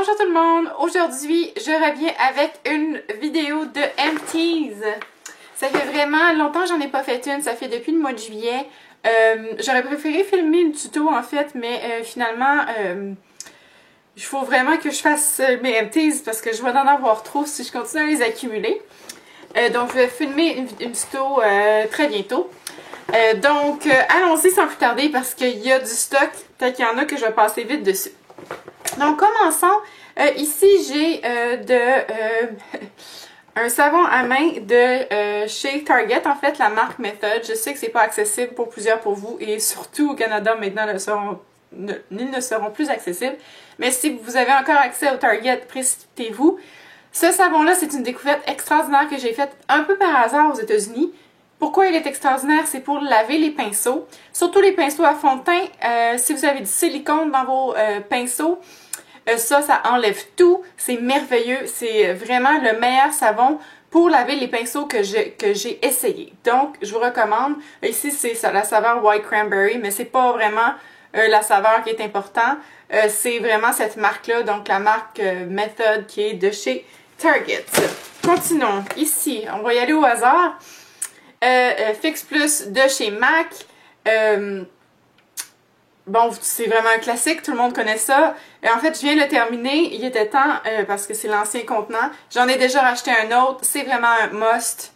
Bonjour tout le monde! Aujourd'hui, je reviens avec une vidéo de Empties. Ça fait vraiment longtemps que j'en ai pas fait une, ça fait depuis le mois de juillet. J'aurais préféré filmer une tuto en fait, mais finalement, il faut vraiment que je fasse mes Empties parce que je vais en avoir trop si je continue à les accumuler. Donc je vais filmer une tuto très bientôt. Allons-y sans plus tarder parce qu'il y a du stock, tant qu'il y en a que je vais passer vite dessus. Donc, commençons. Ici, j'ai un savon à main de chez Target, en fait, la marque Method. Je sais que c'est pas accessible pour plusieurs pour vous et surtout au Canada, maintenant, ils ne seront plus accessibles. Mais si vous avez encore accès au Target, précipitez-vous. Ce savon-là, c'est une découverte extraordinaire que j'ai faite un peu par hasard aux États-Unis. Pourquoi il est extraordinaire? C'est pour laver les pinceaux, surtout les pinceaux à fond de teint. Si vous avez du silicone dans vos pinceaux, ça enlève tout. C'est merveilleux. C'est vraiment le meilleur savon pour laver les pinceaux que j'ai essayé. Donc, je vous recommande. Ici, c'est la saveur White Cranberry, mais c'est pas vraiment la saveur qui est importante. C'est vraiment cette marque-là, donc la marque Method qui est de chez Target. Continuons. Ici, on va y aller au hasard. Fix Plus de chez MAC. Bon, c'est vraiment un classique, tout le monde connaît ça. En fait, je viens de le terminer. Il était temps, parce que c'est l'ancien contenant. J'en ai déjà racheté un autre. C'est vraiment un must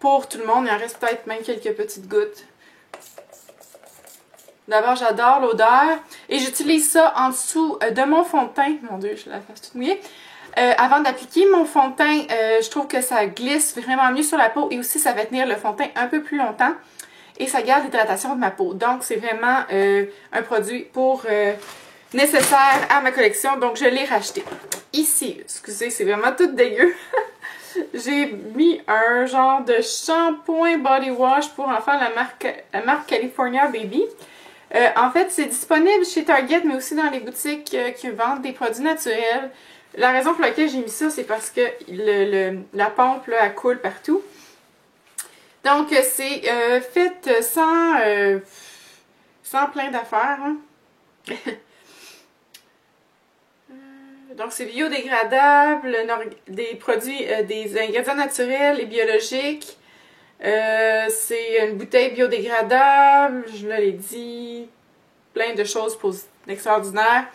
pour tout le monde. Il en reste peut-être même quelques petites gouttes. D'abord, j'adore l'odeur. Et j'utilise ça en dessous de mon fond de teint. Mon Dieu, je la fasse toute mouillée. Avant d'appliquer mon fond de teint, je trouve que ça glisse vraiment mieux sur la peau et aussi ça va tenir le fond de teint un peu plus longtemps et ça garde l'hydratation de ma peau. Donc c'est vraiment un produit nécessaire à ma collection, donc je l'ai racheté. Ici, excusez, c'est vraiment tout dégueu. J'ai mis un genre de shampoing body wash pour enfants, la marque California Baby. En fait, c'est disponible chez Target, mais aussi dans les boutiques qui vendent des produits naturels. La raison pour laquelle j'ai mis ça, c'est parce que la pompe, là, elle coule partout. Donc, c'est fait sans plein d'affaires. Hein. Donc, c'est biodégradable, des produits, des ingrédients naturels et biologiques. C'est une bouteille biodégradable, je l'ai dit, plein de choses extraordinaires.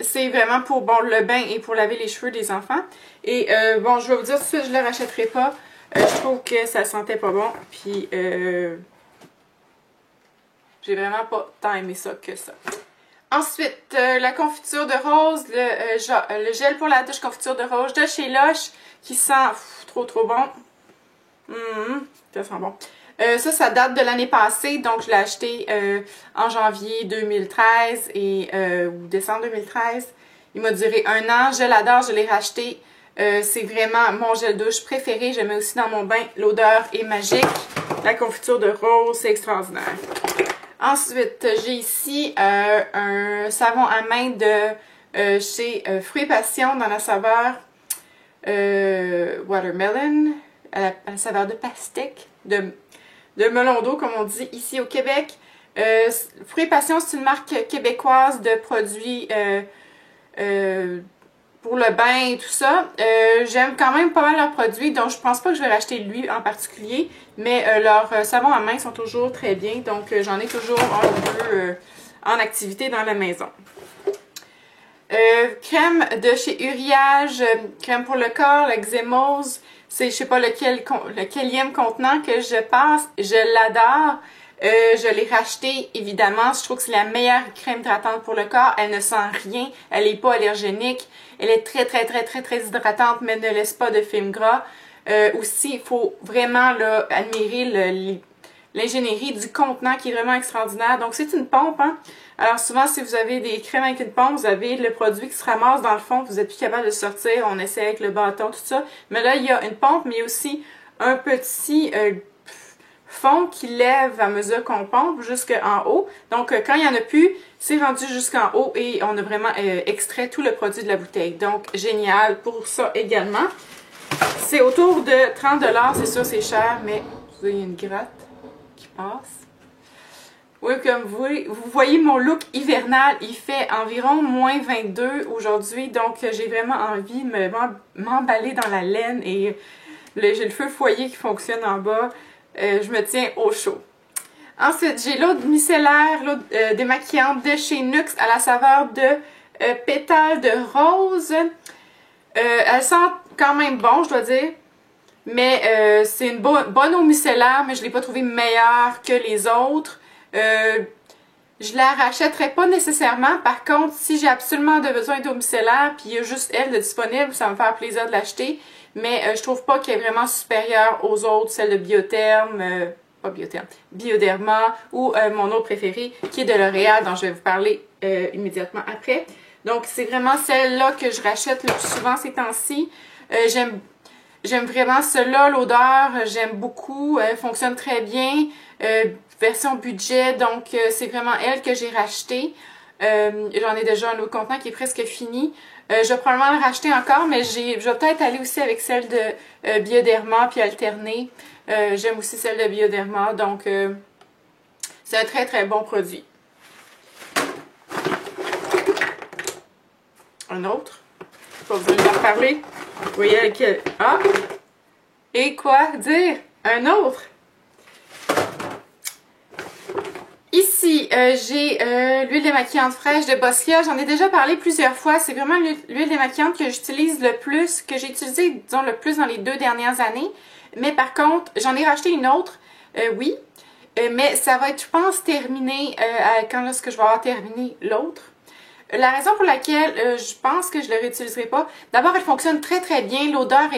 C'est vraiment pour le bain et pour laver les cheveux des enfants. Et bon, je vais vous dire tout de suite, je ne le rachèterai pas. Je trouve que ça sentait pas bon. Puis j'ai vraiment pas tant aimé ça que ça. Ensuite, la confiture de rose, le gel pour la douche confiture de rose de chez Lush qui sent trop bon. Ça sent bon. Ça date de l'année passée, donc je l'ai acheté en janvier 2013 ou décembre 2013. Il m'a duré 1 an, je l'adore, je l'ai racheté. C'est vraiment mon gel douche préféré. Je mets aussi dans mon bain, l'odeur est magique. La confiture de rose, c'est extraordinaire. Ensuite, j'ai ici un savon à main de chez Fruits Passion dans la saveur Watermelon, à la saveur de pastèque, de melon d'eau, comme on dit ici au Québec. Fruits Passion, c'est une marque québécoise de produits pour le bain et tout ça. J'aime quand même pas mal leurs produits, donc je pense pas que je vais racheter lui en particulier, mais leurs savons à main sont toujours très bien, donc j'en ai toujours un ou deux en activité dans la maison. Crème de chez Uriage, crème pour le corps, l'eczémose. C'est, je sais pas lequelième contenant que je passe. Je l'adore. Je l'ai racheté, évidemment. Je trouve que c'est la meilleure crème hydratante pour le corps. Elle ne sent rien. Elle n'est pas allergénique. Elle est très hydratante, mais ne laisse pas de film gras. Aussi, il faut vraiment là, admirer l'ingénierie du contenant qui est vraiment extraordinaire. Donc, c'est une pompe, hein. Alors, souvent, si vous avez des crèmes avec une pompe, vous avez le produit qui se ramasse dans le fond, vous n'êtes plus capable de le sortir, on essaie avec le bâton, tout ça. Mais là, il y a une pompe, mais il y a aussi un petit fond qui lève à mesure qu'on pompe jusqu'en haut. Donc, quand il n'y en a plus, c'est rendu jusqu'en haut et on a vraiment extrait tout le produit de la bouteille. Donc, génial pour ça également. C'est autour de 30 $, c'est sûr, c'est cher, mais vous voyez, il y a une gratte qui passe. Oui, comme vous voyez mon look hivernal, il fait environ moins 22 aujourd'hui, donc j'ai vraiment envie de m'emballer dans la laine et j'ai le feu foyer qui fonctionne en bas. Je me tiens au chaud. Ensuite, j'ai l'eau micellaire, l'eau démaquillante de chez Nuxe à la saveur de pétales de rose. Elle sent quand même bon, je dois dire. Mais c'est une bonne eau micellaire, mais je ne l'ai pas trouvée meilleure que les autres. Je la rachèterai pas nécessairement. Par contre, si j'ai absolument besoin d'eau micellaire, puis il y a juste elle de disponible, ça va me faire plaisir de l'acheter. Mais je trouve pas qu'elle est vraiment supérieure aux autres, celle de Biotherme, pas Biotherme, Bioderma ou mon autre préférée, qui est de L'Oréal, dont je vais vous parler immédiatement après. Donc, c'est vraiment celle-là que je rachète le plus souvent ces temps-ci. J'aime vraiment celle-là, l'odeur, j'aime beaucoup, elle fonctionne très bien, version budget, donc c'est vraiment elle que j'ai racheté. J'en ai déjà un autre contenant qui est presque fini. Je vais probablement le racheter encore, mais je vais peut-être aller aussi avec celle de Bioderma puis alterner. J'aime aussi celle de Bioderma, donc c'est un très très bon produit. Un autre, pas besoin de en parler. Vous voyez lequel? Ah! Et quoi dire? Un autre! Ici, j'ai l'huile démaquillante fraîche de Boscia. J'en ai déjà parlé plusieurs fois. C'est vraiment l'huile démaquillante que j'utilise le plus, que j'ai utilisée, disons, le plus dans les 2 dernières années. Mais par contre, j'en ai racheté une autre, oui. Mais ça va être, je pense, terminé lorsque je vais avoir terminé l'autre. La raison pour laquelle je pense que je ne le réutiliserai pas, d'abord, elle fonctionne très très bien. L'odeur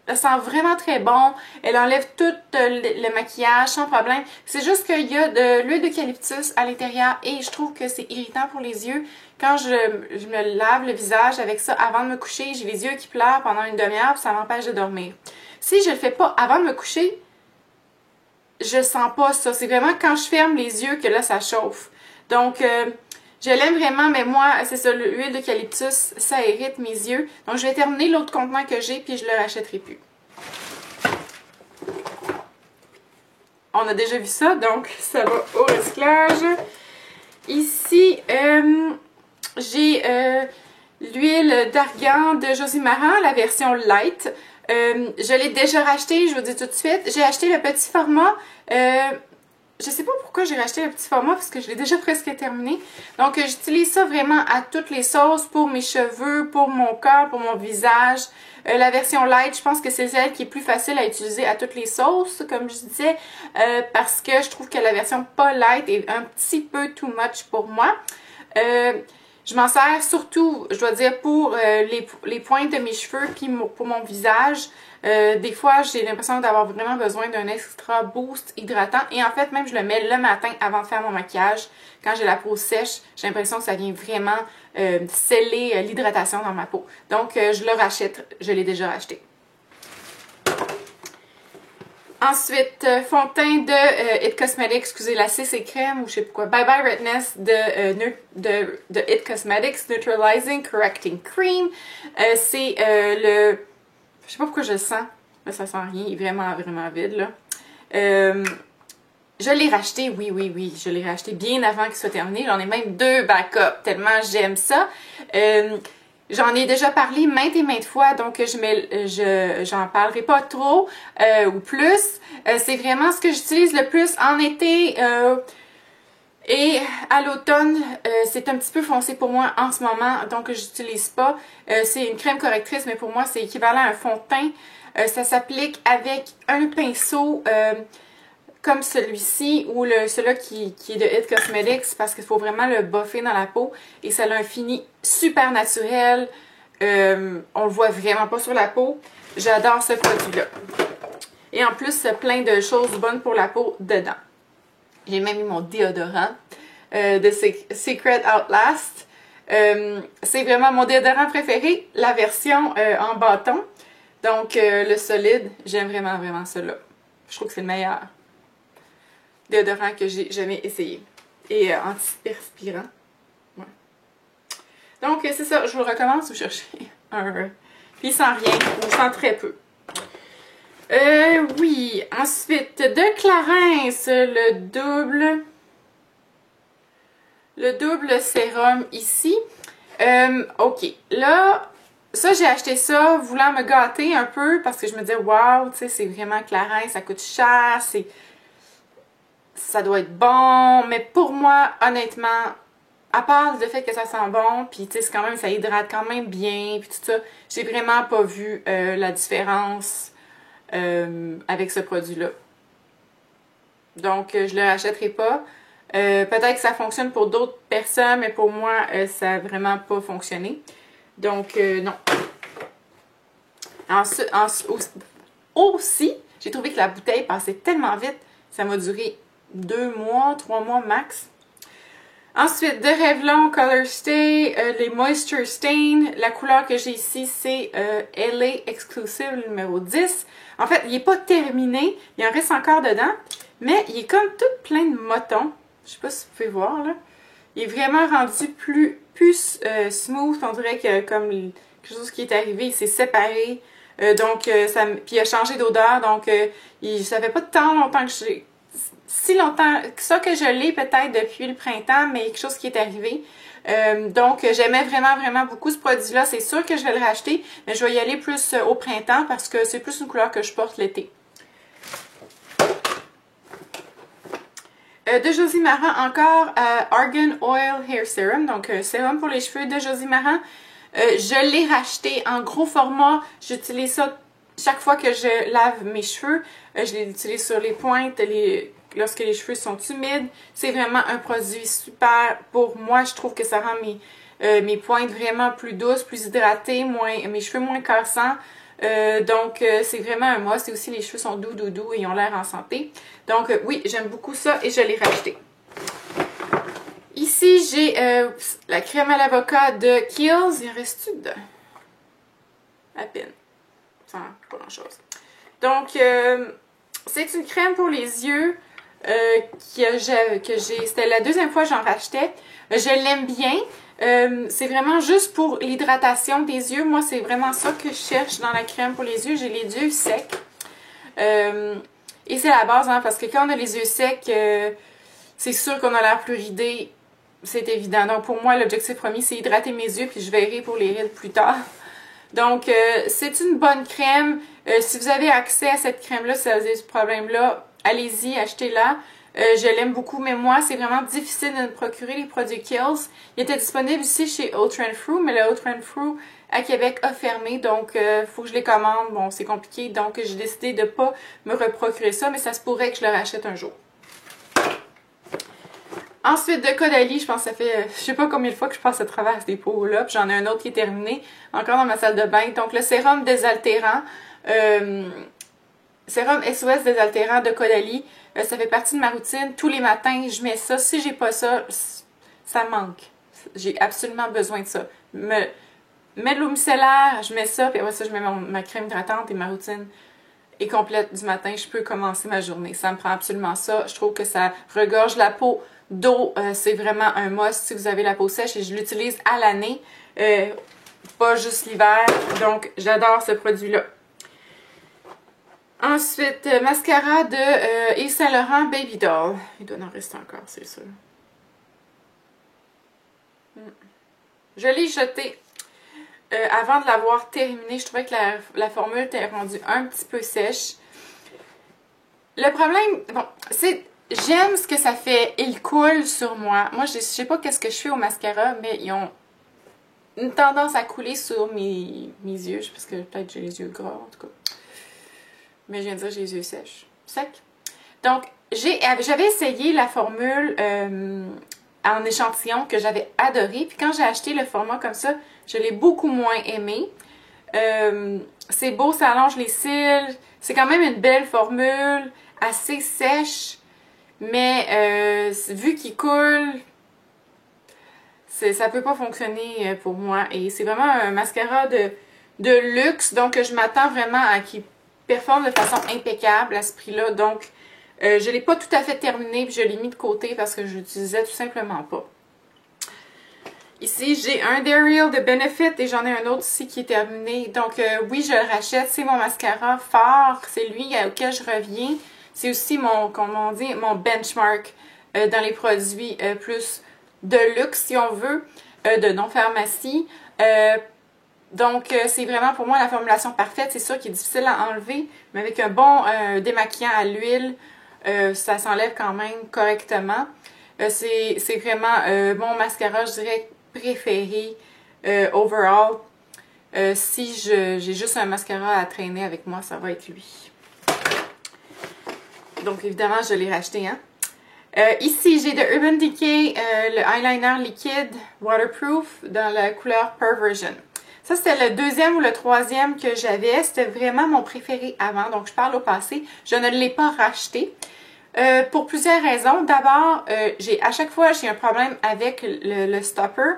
elle sent vraiment très bon. Elle enlève tout le maquillage sans problème. C'est juste qu'il y a de l'huile d'eucalyptus à l'intérieur et je trouve que c'est irritant pour les yeux. Quand je me lave le visage avec ça avant de me coucher, j'ai les yeux qui pleurent pendant une demi-heure et ça m'empêche de dormir. Si je le fais pas avant de me coucher, je sens pas ça. C'est vraiment quand je ferme les yeux que là, ça chauffe. Donc, je l'aime vraiment, mais moi, c'est ça, l'huile d'eucalyptus, ça irrite mes yeux. Donc, je vais terminer l'autre contenant que j'ai, puis je ne le rachèterai plus. On a déjà vu ça, donc ça va au recyclage. Ici, j'ai l'huile d'argan de Josie Maran, la version light. Je l'ai déjà racheté, je vous dis tout de suite. J'ai acheté le petit format. Je sais pas pourquoi j'ai racheté le petit format parce que je l'ai déjà presque terminé. Donc j'utilise ça vraiment à toutes les sauces pour mes cheveux, pour mon corps, pour mon visage. La version light, je pense que c'est celle qui est plus facile à utiliser à toutes les sauces, comme je disais, parce que je trouve que la version pas light est un petit peu too much pour moi. Je m'en sers surtout, je dois dire, pour les pointes de mes cheveux puis pour mon visage. Des fois, j'ai l'impression d'avoir vraiment besoin d'un extra boost hydratant. Et en fait, même je le mets le matin avant de faire mon maquillage. Quand j'ai la peau sèche, j'ai l'impression que ça vient vraiment sceller l'hydratation dans ma peau. Donc, je le rachète. Je l'ai déjà racheté. Ensuite, fond de teint de It Cosmetics, excusez, la CC crème ou je sais pas quoi. Bye Bye Redness de It Cosmetics Neutralizing Correcting Cream. C'est le... Je sais pas pourquoi je le sens. Là, ça sent rien. Il est vraiment, vraiment vide, là. Je l'ai racheté, oui. Je l'ai racheté bien avant qu'il soit terminé. J'en ai même 2 backups, tellement j'aime ça. J'en ai déjà parlé maintes et maintes fois, donc j'en parlerai pas trop ou plus. C'est vraiment ce que j'utilise le plus en été et à l'automne. C'est un petit peu foncé pour moi en ce moment, donc je n'utilise pas. C'est une crème correctrice, mais pour moi c'est équivalent à un fond de teint. Ça s'applique avec un pinceau comme celui-ci ou celui-là qui est de It Cosmetics parce qu'il faut vraiment le buffer dans la peau et ça a un fini super naturel. On le voit vraiment pas sur la peau. J'adore ce produit-là. Et en plus, plein de choses bonnes pour la peau dedans. J'ai même mis mon déodorant de Secret Outlast. C'est vraiment mon déodorant préféré, la version en bâton. Donc, le solide, j'aime vraiment, vraiment celui-là. Je trouve que c'est le meilleur déodorant que j'ai jamais essayé. Et antiperspirant. Ouais. Donc, c'est ça. Je vous le recommande si vous cherchez un... Puis sans rien, ou sans très peu. Oui. Ensuite, de Clarins, le double... le double sérum ici. Ok, là, ça j'ai acheté ça voulant me gâter un peu parce que je me disais, waouh, tu sais, c'est vraiment Clarins, ça coûte cher, ça doit être bon, mais pour moi, honnêtement, à part le fait que ça sent bon, puis tu sais, c'est quand même, ça hydrate quand même bien, puis tout ça, j'ai vraiment pas vu la différence avec ce produit-là. Donc, je le rachèterai pas. Peut-être que ça fonctionne pour d'autres personnes, mais pour moi, ça n'a vraiment pas fonctionné. Donc, non. Aussi, j'ai trouvé que la bouteille passait tellement vite, ça m'a duré 2 mois, 3 mois max. Ensuite, de Revlon Color Stay, les Moisture Stain. La couleur que j'ai ici, c'est LA Exclusive numéro 10. En fait, il n'est pas terminé, il en reste encore dedans, mais il est comme tout plein de motons. Je sais pas si vous pouvez voir, là. Il est vraiment rendu plus smooth, on dirait que comme quelque chose qui est arrivé, il s'est séparé. Puis il a changé d'odeur, donc ça fait pas tant longtemps que j'ai... Si longtemps, ça que je l'ai peut-être depuis le printemps, mais quelque chose qui est arrivé. Donc j'aimais vraiment beaucoup ce produit-là. C'est sûr que je vais le racheter, mais je vais y aller plus au printemps parce que c'est plus une couleur que je porte l'été. De Josie Maran encore, Argan Oil Hair Serum, donc sérum pour les cheveux de Josie Maran. Je l'ai racheté en gros format. J'utilise ça chaque fois que je lave mes cheveux. Je l'utilise sur les pointes, lorsque les cheveux sont humides. C'est vraiment un produit super pour moi. Je trouve que ça rend mes pointes vraiment plus douces, plus hydratées, mes cheveux moins cassants. C'est vraiment un must. Et aussi, les cheveux sont doux et ils ont l'air en santé. Donc, oui, j'aime beaucoup ça et je l'ai racheté. Ici, j'ai la crème à l'avocat de Kiehl's. Il en reste-tu dedans? À peine. Sans pas grand-chose. Donc, c'est une crème pour les yeux c'était la deuxième fois que j'en rachetais. Je l'aime bien. C'est vraiment juste pour l'hydratation des yeux. Moi, c'est vraiment ça que je cherche dans la crème pour les yeux. J'ai les yeux secs. Et c'est la base, hein, parce que quand on a les yeux secs, c'est sûr qu'on a l'air plus ridé. C'est évident. Donc, pour moi, l'objectif premier, c'est hydrater mes yeux, puis je verrai pour les rides plus tard. Donc, c'est une bonne crème. Si vous avez accès à cette crème-là, si vous avez ce problème-là, allez-y, achetez-la. Je l'aime beaucoup, mais moi, c'est vraiment difficile de me procurer les produits Kiehl's. Il était disponible ici chez Ultra Fruit, mais le Ultra Fruit à Québec a fermé, donc il faut que je les commande. Bon, c'est compliqué, donc j'ai décidé de ne pas me reprocurer ça, mais ça se pourrait que je le rachète un jour. Ensuite, de Caudalie, je pense que ça fait, je sais pas combien de fois que je passe à travers ces pots-là, puis j'en ai un autre qui est terminé, encore dans ma salle de bain. Donc, le sérum désaltérant, sérum SOS désaltérant de Caudalie, ça fait partie de ma routine. Tous les matins, je mets ça. Si j'ai pas ça, ça me manque. J'ai absolument besoin de ça. Mets de l'eau micellaire, je mets ça, puis après ça, je mets ma crème hydratante et ma routine est complète du matin. Je peux commencer ma journée. Ça me prend absolument ça. Je trouve que ça regorge la peau d'eau. C'est vraiment un must si vous avez la peau sèche et je l'utilise à l'année, pas juste l'hiver. Donc, j'adore ce produit-là. Ensuite, mascara de Yves Saint Laurent Baby Doll. Il doit en rester encore, c'est sûr. Je l'ai jeté avant de l'avoir terminé. Je trouvais que la formule était rendue un petit peu sèche. Le problème, bon, c'est... J'aime ce que ça fait. Il coule sur moi. Moi, je sais pas qu'est-ce que je fais au mascara, mais ils ont une tendance à couler sur mes yeux. Parce que peut-être j'ai les yeux gras, en tout cas. Mais je viens de dire j'ai les yeux secs. Donc, j'avais essayé la formule en échantillon que j'avais adoré. Puis quand j'ai acheté le format comme ça, je l'ai beaucoup moins aimé. C'est beau, ça allonge les cils. C'est quand même une belle formule, assez sèche. Mais vu qu'il coule, ça peut pas fonctionner pour moi. Et c'est vraiment un mascara de luxe. Donc, je m'attends vraiment à qu'il performe de façon impeccable à ce prix-là. Donc, je l'ai pas tout à fait terminé, puis je l'ai mis de côté parce que je l'utilisais tout simplement pas. Ici, j'ai un Dariel de Benefit et j'en ai un autre ici qui est terminé. Donc, oui, je le rachète. C'est mon mascara fort. C'est lui auquel je reviens. C'est aussi mon benchmark dans les produits plus de luxe, si on veut, de non-pharmacie. Donc, c'est vraiment pour moi la formulation parfaite. C'est sûr qu'il est difficile à enlever, mais avec un bon démaquillant à l'huile, ça s'enlève quand même correctement. C'est vraiment mon mascara, je dirais, préféré overall. Si j'ai juste un mascara à traîner avec moi, ça va être lui. Donc, évidemment, je l'ai racheté, hein. Ici, j'ai de Urban Decay le eyeliner liquide waterproof dans la couleur Perversion. Ça, c'était le deuxième ou le troisième que j'avais. C'était vraiment mon préféré avant, donc je parle au passé. Je ne l'ai pas racheté. Pour plusieurs raisons. D'abord, à chaque fois, j'ai un problème avec le stopper.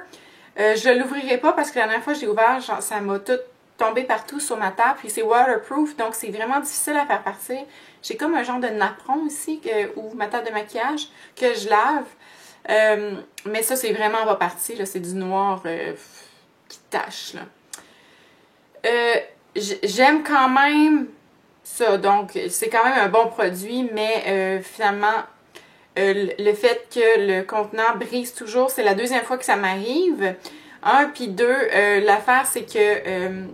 Je ne l'ouvrirai pas parce que la dernière fois que j'ai ouvert, genre, ça m'a tout tombé partout sur ma table. Puis c'est waterproof, donc c'est vraiment difficile à faire partir. J'ai comme un genre de napperon ici, ou ma table de maquillage, que je lave. Mais ça, c'est vraiment pas parti. C'est du noir qui tache. J'aime quand même ça. Donc, c'est quand même un bon produit, mais finalement, le fait que le contenant brise toujours, c'est la deuxième fois que ça m'arrive. Un, puis deux, l'affaire, c'est que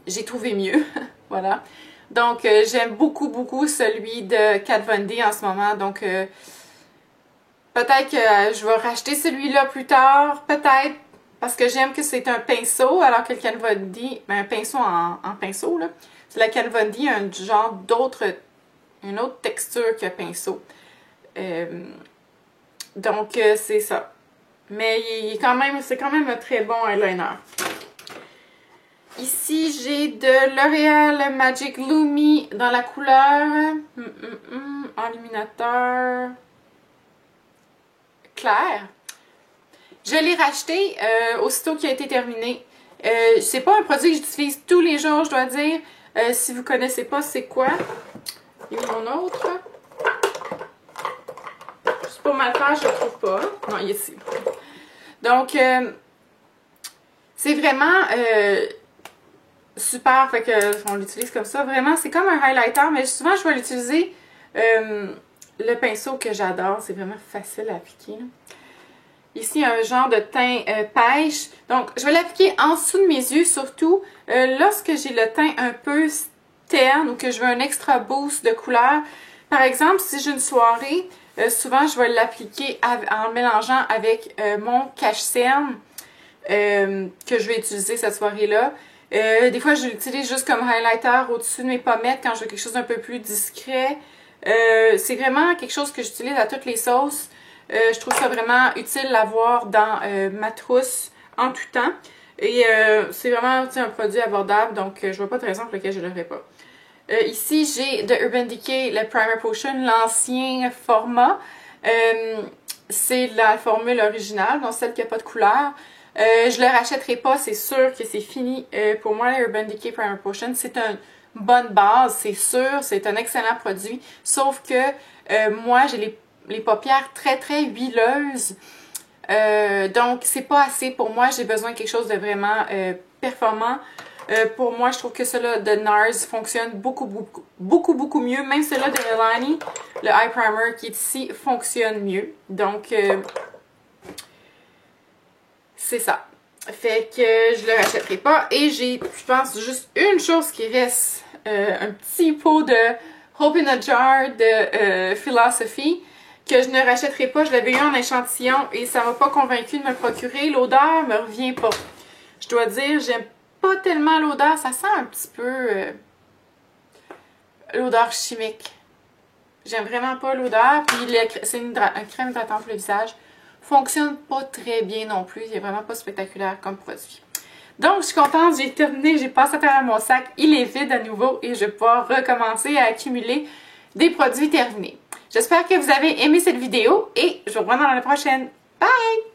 j'ai trouvé mieux. Voilà. Donc, j'aime beaucoup, beaucoup celui de Kat Von D en ce moment. Donc, peut-être que je vais racheter celui-là plus tard. Peut-être. Parce que j'aime que c'est un pinceau, alors que le Kat Von D, un pinceau en pinceau, là. C'est la Kat Von D, un genre une autre texture que pinceau. Donc, c'est ça. Mais c'est quand même un très bon eyeliner. Ici, j'ai de L'Oréal Magic Lumi dans la couleur enluminateur clair. Je l'ai racheté aussitôt qu'il a été terminé. C'est pas un produit que j'utilise tous les jours, je dois dire. Si vous connaissez pas, c'est quoi? Et mon autre? C'est pour ma faire, je le trouve pas. Non, il est ici. Donc, c'est vraiment super, fait que on l'utilise comme ça. Vraiment, c'est comme un highlighter, mais souvent, je vais l'utiliser le pinceau que j'adore. C'est vraiment facile à appliquer, là. Ici, un genre de teint pêche. Donc, je vais l'appliquer en dessous de mes yeux, surtout lorsque j'ai le teint un peu terne ou que je veux un extra boost de couleur. Par exemple, si j'ai une soirée, souvent, je vais l'appliquer en mélangeant avec mon cache-cerne que je vais utiliser cette soirée-là. Des fois, je l'utilise juste comme highlighter au-dessus de mes pommettes quand je veux quelque chose d'un peu plus discret. C'est vraiment quelque chose que j'utilise à toutes les sauces. Je trouve ça vraiment utile d'avoir dans ma trousse en tout temps. Et c'est vraiment un produit abordable, donc je vois pas de raison pour laquelle je ne l'aurais pas. Ici, j'ai de Urban Decay le Primer Potion, l'ancien format. C'est la formule originale, donc celle qui n'a pas de couleur. Je le rachèterai pas, c'est sûr que c'est fini. Pour moi, le Urban Decay Primer Potion, c'est une bonne base, c'est sûr, c'est un excellent produit. Sauf que moi, j'ai les paupières très très huileuses. Donc, c'est pas assez pour moi. J'ai besoin de quelque chose de vraiment performant. Pour moi, je trouve que celui de NARS fonctionne beaucoup mieux. Même celui de Milani, le Eye Primer qui est ici, fonctionne mieux. Donc, c'est ça. Fait que je le rachèterai pas. Et j'ai, je pense, juste une chose qui reste. Un petit pot de Hope in a Jar de Philosophy que je ne rachèterai pas. Je l'avais eu en échantillon et ça m'a pas convaincue de me le procurer. L'odeur me revient pas. Je dois dire, j'aime pas tellement l'odeur. Ça sent un petit peu l'odeur chimique. J'aime vraiment pas l'odeur. Puis c'est une crème hydratante pour le visage. Fonctionne pas très bien non plus. Il est vraiment pas spectaculaire comme produit. Donc, je suis contente. J'ai terminé. J'ai passé à travers mon sac. Il est vide à nouveau et je vais pouvoir recommencer à accumuler des produits terminés. J'espère que vous avez aimé cette vidéo et je vous revois dans la prochaine. Bye!